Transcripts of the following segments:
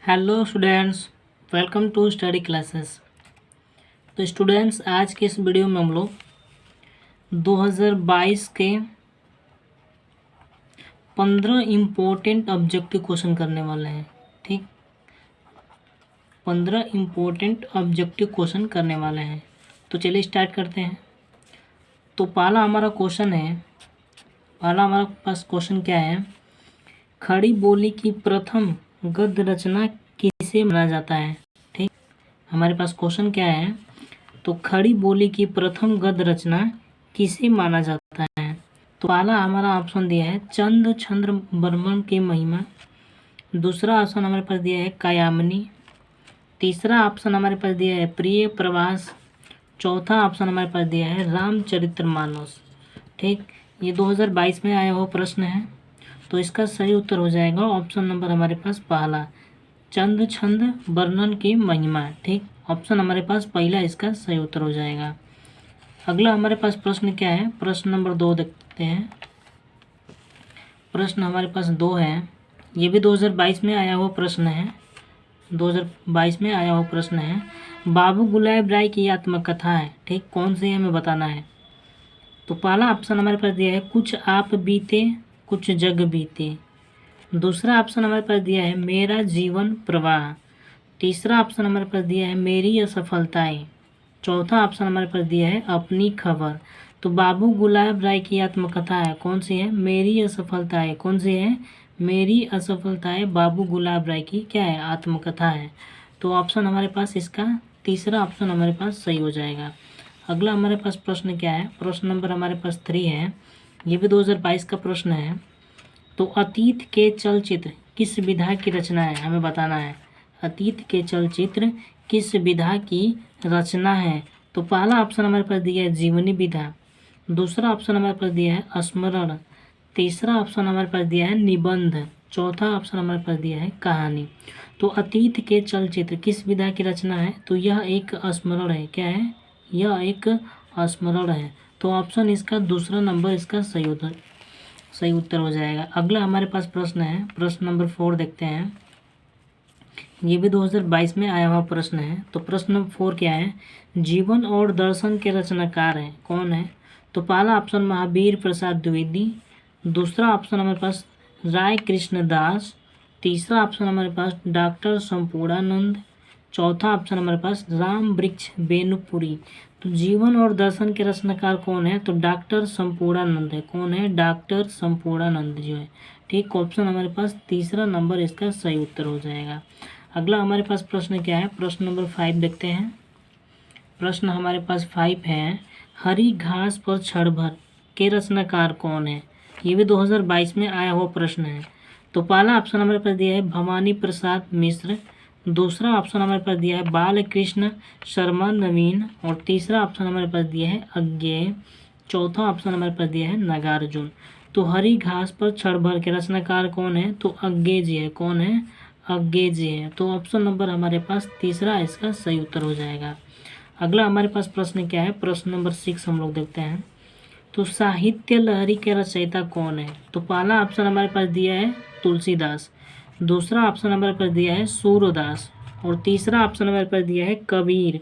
Hello students, welcome to study classes. तो students, आज के इस वीडियो में हम लोग 2022 के 15 इम्पोर्टेंट ऑब्जेक्टिव क्वेश्चन करने वाले हैं। ठीक, 15 इम्पोर्टेंट ऑब्जेक्टिव क्वेश्चन करने वाले हैं। तो चलिए स्टार्ट करते हैं। तो पहला हमारा पास क्वेश्चन क्या है? खड़ी बोली की प्रथम गद्य रचना किसे माना जाता है? ठीक, हमारे पास क्वेश्चन क्या है? तो खड़ी बोली की प्रथम गद्य रचना किसे माना जाता है? तो पहला हमारा ऑप्शन दिया है चंद चंद्र बर्मन की महिमा। दूसरा ऑप्शन हमारे पास दिया है कायामनी। तीसरा ऑप्शन हमारे पास दिया है प्रिय प्रवास। चौथा ऑप्शन हमारे पास दिया है रामचरितमानस। ठीक, ये 2022 में आया हुआ प्रश्न है। तो इसका सही उत्तर हो जाएगा ऑप्शन नंबर हमारे पास पहला, चंद छंद वर्णन की महिमा। ठीक, ऑप्शन हमारे पास पहला इसका सही उत्तर हो जाएगा। अगला हमारे पास प्रश्न क्या है? प्रश्न नंबर 2 देखते हैं। प्रश्न हमारे पास 2 है। ये भी 2022 में आया हुआ प्रश्न है। 2022 में आया हुआ प्रश्न है। बाबू गुलाब राय की आत्मकथा है। ठीक, कौन सी है हमें बताना है। तो पहला ऑप्शन हमारे पास दिया है कुछ आप बीते कुछ जग बीते। दूसरा ऑप्शन हमारे पास दिया है मेरा जीवन प्रवाह। तीसरा ऑप्शन हमारे पास दिया है मेरी असफलताएं। चौथा ऑप्शन हमारे पास दिया है अपनी खबर। तो बाबू गुलाब राय की आत्मकथा है, कौन सी है? मेरी असफलताएं। कौन सी है? मेरी असफलताएं बाबू गुलाब राय की क्या है? आत्मकथा है। तो ऑप्शन हमारे पास इसका तीसरा ऑप्शन हमारे पास सही हो जाएगा। अगला हमारे पास प्रश्न क्या है? प्रश्न नंबर हमारे पास 3 है। ये भी 2022 का प्रश्न है। तो अतीत के चलचित्र किस विधा की रचना है? हमें बताना है अतीत के चलचित्र किस विधा की रचना है। तो पहला ऑप्शन हमारे पास दिया है जीवनी विधा। दूसरा ऑप्शन हमारे पास दिया है स्मरण। तीसरा ऑप्शन हमारे पास दिया है निबंध। चौथा ऑप्शन हमारे पास दिया है कहानी। तो अतीत के चलचित्र किस विधा की रचना है? तो यह एक स्मरण है। क्या है? यह एक स्मरण है। तो ऑप्शन इसका दूसरा नंबर इसका सही उत्तर हो जाएगा। अगला हमारे पास प्रश्न है। प्रश्न नंबर 4 देखते हैं। ये भी 2022 में आया हुआ प्रश्न है। तो प्रश्न नंबर 4 क्या है? जीवन और दर्शन के रचनाकार हैं, कौन है? तो पहला ऑप्शन महावीर प्रसाद द्विवेदी। दूसरा ऑप्शन हमारे पास राय कृष्ण दास। तीसरा ऑप्शन हमारे पास डॉक्टर संपूर्णानंद। चौथा ऑप्शन हमारे पास राम वृक्ष बेनुपुरी। तो जीवन और दर्शन के रचनाकार कौन है? तो डॉक्टर संपूर्णानंद है। कौन है? डॉक्टर संपूर्णानंद जो है। ठीक, ऑप्शन हमारे पास तीसरा नंबर इसका सही उत्तर हो जाएगा। अगला हमारे पास प्रश्न क्या है? प्रश्न नंबर 5 देखते हैं। प्रश्न हमारे पास 5 है, हरी घास पर क्षण भर के रचनाकार कौन है? ये भी 2022 में आया हुआ प्रश्न है। तो पहला ऑप्शन हमारे पास दिया है भवानी प्रसाद मिश्र। दूसरा ऑप्शन हमारे पास दिया है बाल कृष्ण शर्मा नवीन। और तीसरा ऑप्शन हमारे पास दिया है अज्ञेय। चौथा ऑप्शन हमारे पास दिया है नागार्जुन। तो हरी घास पर क्षण भर के रचनाकार कौन है? तो अज्ञेय जी है। कौन है? अज्ञेय जी है। तो ऑप्शन नंबर हमारे पास तीसरा इसका सही उत्तर हो जाएगा। अगला हमारे पास प्रश्न क्या है? प्रश्न नंबर 6 हम लोग देखते हैं। तो साहित्य लहरी के रचयिता कौन है? तो पहला ऑप्शन हमारे पास दिया है तुलसीदास। दूसरा ऑप्शन हमारे पास दिया है सूरदास। और तीसरा ऑप्शन हमारे पास दिया है कबीर।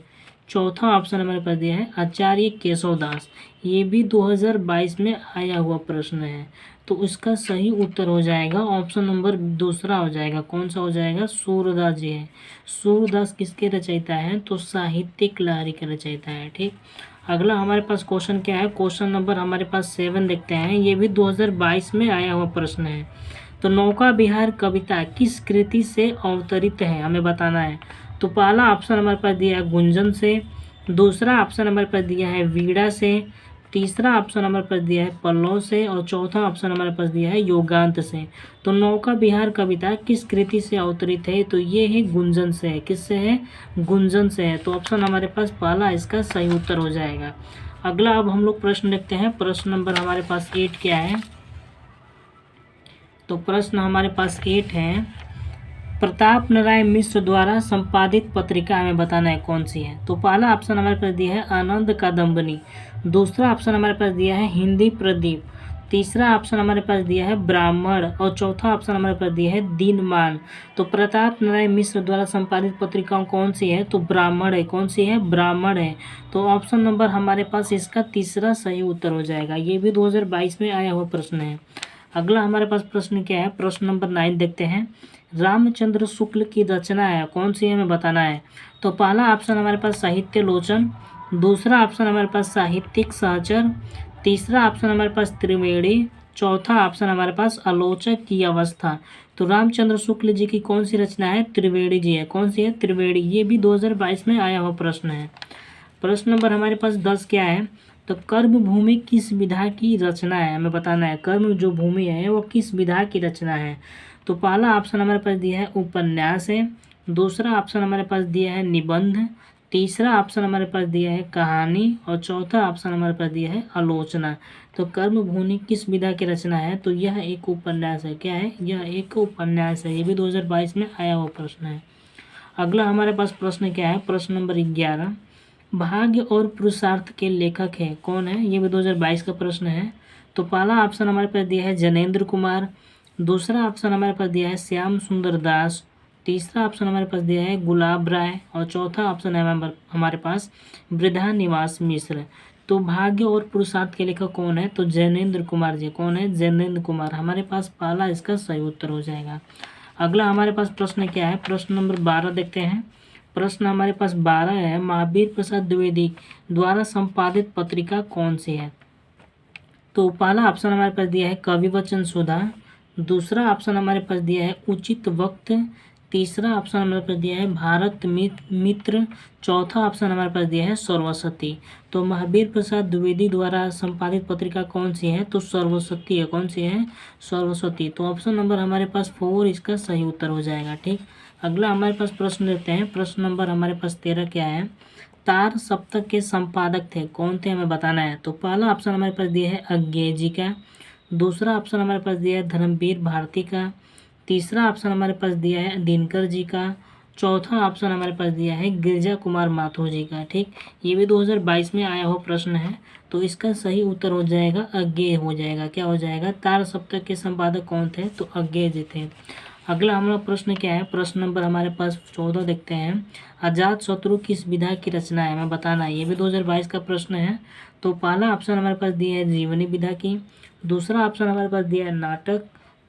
चौथा ऑप्शन हमारे पास दिया है आचार्य केशवदास। ये भी 2022 में आया हुआ प्रश्न है। तो इसका सही उत्तर हो जाएगा ऑप्शन नंबर दूसरा हो जाएगा। कौन सा हो जाएगा? सूरदास जी है। सूरदास किसके रचयिता है? तो साहित्यिक लहरी के रचयिता है। ठीक, अगला हमारे पास क्वेश्चन क्या है? क्वेश्चन नंबर हमारे पास 7 देखते हैं। ये भी 2022 में आया हुआ प्रश्न है। तो नौका विहार कविता किस कृति से अवतरित है? हमें बताना है। तो पहला ऑप्शन हमारे पास दिया है गुंजन से। दूसरा ऑप्शन हमारे पास दिया है वीणा से। तीसरा ऑप्शन हमारे पास दिया है पल्लव से। और चौथा ऑप्शन हमारे पास दिया है योगांत से। तो नौका विहार कविता किस कृति से अवतरित है? तो ये है गुंजन से है। किससे है? गुंजन से है। तो ऑप्शन हमारे पास पहला इसका सही उत्तर हो जाएगा। अगला अब हम लोग प्रश्न देखते हैं। प्रश्न नंबर हमारे पास 8 क्या है? तो प्रश्न हमारे पास 8 है, प्रताप नारायण मिश्र द्वारा संपादित पत्रिका हमें बताना है कौन सी है। तो पहला ऑप्शन हमारे पास दिया है आनंद कादम्बनी। दूसरा ऑप्शन हमारे पास दिया है हिंदी प्रदीप। तीसरा ऑप्शन हमारे पास दिया है ब्राह्मण और चौथा ऑप्शन हमारे पास दिया है दिनमान। तो प्रताप नारायण मिश्र द्वारा संपादित पत्रिकाओं कौन सी है? तो ब्राह्मण है। कौन सी है? ब्राह्मण है। तो ऑप्शन नंबर हमारे पास इसका तीसरा सही उत्तर हो जाएगा। ये भी 2022 में आया हुआ प्रश्न है। अगला हमारे पास प्रश्न क्या है? प्रश्न नंबर 9 देखते हैं। रामचंद्र शुक्ल की रचना है कौन सी है, हमें बताना है। तो पहला ऑप्शन हमारे पास साहित्य लोचन, दूसरा ऑप्शन हमारे पास साहित्यिक सहचर, तीसरा ऑप्शन हमारे पास त्रिवेणी, चौथा ऑप्शन हमारे पास आलोचक की अवस्था। तो रामचंद्र शुक्ल जी की कौन सी रचना है? त्रिवेणी जी है। कौन सी है? त्रिवेणी। ये भी 2022 में आया हुआ प्रश्न है। प्रश्न नंबर हमारे पास 10 क्या है? तो कर्म भूमि किस विधा की रचना है, हमें बताना है। कर्म जो भूमि है वो किस विधा की रचना है? तो पहला ऑप्शन हमारे पास दिया है उपन्यास है, दूसरा ऑप्शन हमारे पास दिया है निबंध, तीसरा ऑप्शन हमारे पास दिया है कहानी और चौथा ऑप्शन हमारे पास दिया है आलोचना। तो कर्म भूमि किस विधा की रचना है? तो यह एक उपन्यास है। क्या है? यह एक उपन्यास है। ये भी 2022 में आया हुआ प्रश्न है। अगला हमारे पास प्रश्न क्या है? प्रश्न नंबर 11, भाग्य और पुरुषार्थ के लेखक है कौन है? ये भी 2022 का प्रश्न है। तो पहला ऑप्शन हमारे पास दिया है जनेंद्र कुमार, दूसरा ऑप्शन हमारे पास दिया है श्याम सुंदर दास, तीसरा ऑप्शन हमारे पास दिया है गुलाब राय और चौथा ऑप्शन है हमारे पास वृद्धा निवास मिश्र। तो भाग्य और पुरुषार्थ के लेखक कौन है? तो जैनेंद्र कुमार जी। कौन है? जैनेंद्र कुमार। हमारे पास पहला इसका सही उत्तर हो जाएगा। अगला हमारे पास प्रश्न क्या है? प्रश्न नंबर 12 देखते हैं। प्रश्न हमारे पास 12 है, महावीर प्रसाद द्विवेदी द्वारा संपादित पत्रिका कौन सी है? तो पहला ऑप्शन हमारे पास दिया है कवि वचन सुधा, दूसरा ऑप्शन हमारे पास दिया है उचित वक्त, तीसरा ऑप्शन हमारे पास दिया है भारत मित्र, चौथा ऑप्शन हमारे पास दिया है सरस्वती। तो महावीर प्रसाद द्विवेदी द्वारा संपादित पत्रिका कौन सी है? तो सरस्वती है। कौन सी है? सरस्वती। तो ऑप्शन नंबर हमारे पास 4 इसका सही उत्तर हो जाएगा। ठीक। अगला हमारे पास प्रश्न लेते हैं। प्रश्न नंबर हमारे पास 13 क्या है? तार सप्तक के संपादक थे कौन थे, हमें बताना है। तो पहला ऑप्शन हमारे पास दिया है अज्ञेय जी का, दूसरा ऑप्शन हमारे पास दिया है धर्मवीर भारती का, तीसरा ऑप्शन हमारे पास दिया है दिनकर जी का, चौथा ऑप्शन हमारे पास दिया है गिरिजा कुमार माथुर जी का। ठीक। ये भी 2022 में आया हुआ प्रश्न है। तो इसका सही उत्तर हो जाएगा अज्ञेय हो जाएगा। क्या हो जाएगा? तार सप्तक के संपादक कौन थे? तो अज्ञेय जी थे। अगला हमारा प्रश्न क्या है? प्रश्न नंबर हमारे पास 14 देखते हैं। अजात शत्रु किस विधा की रचना है, हमें बताना है। ये भी 2022 का प्रश्न है। तो पहला ऑप्शन हमारे पास दिया है जीवनी विधा की, दूसरा ऑप्शन हमारे पास दिया है नाटक,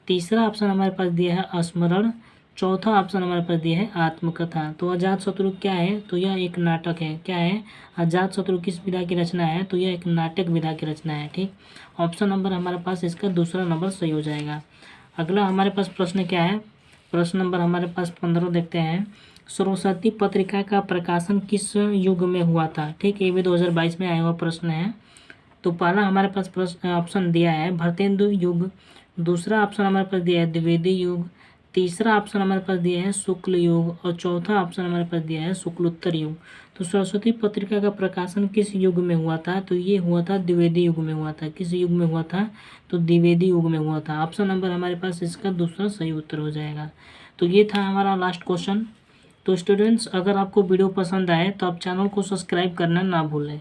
तीसरा ऑप्शन हमारे पास दिया है स्मरण, चौथा ऑप्शन हमारे पास दिया है आत्मकथा। तो अजात शत्रु क्या है? तो यह एक नाटक है। क्या है? अजात शत्रु किस विधा की रचना है? तो यह एक नाटक विधा की रचना है। ठीक। ऑप्शन नंबर हमारे पास इसका दूसरा नंबर सही हो जाएगा। अगला हमारे पास प्रश्न क्या है? प्रश्न नंबर हमारे पास 15 देखते हैं। सरस्वती पत्रिका का प्रकाशन किस युग में हुआ था? ठीक। ये भी 2022 में आया हुआ प्रश्न है। तो पहला हमारे पास प्रश्न ऑप्शन दिया है भरतेंदु युग, दूसरा ऑप्शन हमारे पास दिया है द्विवेदी युग, तीसरा ऑप्शन हमारे पास दिया है शुक्ल युग और चौथा ऑप्शन हमारे पास दिया है शुक्लोत्तर युग। तो सरस्वती पत्रिका का प्रकाशन किस युग में हुआ था? तो ये हुआ था द्विवेदी युग में हुआ था। किस युग में हुआ था? तो द्विवेदी युग में हुआ था। ऑप्शन नंबर हमारे पास इसका दूसरा सही उत्तर हो जाएगा। तो ये था हमारा लास्ट क्वेश्चन। तो स्टूडेंट्स, अगर आपको वीडियो पसंद आए तो आप चैनल को सब्सक्राइब करना ना भूलें।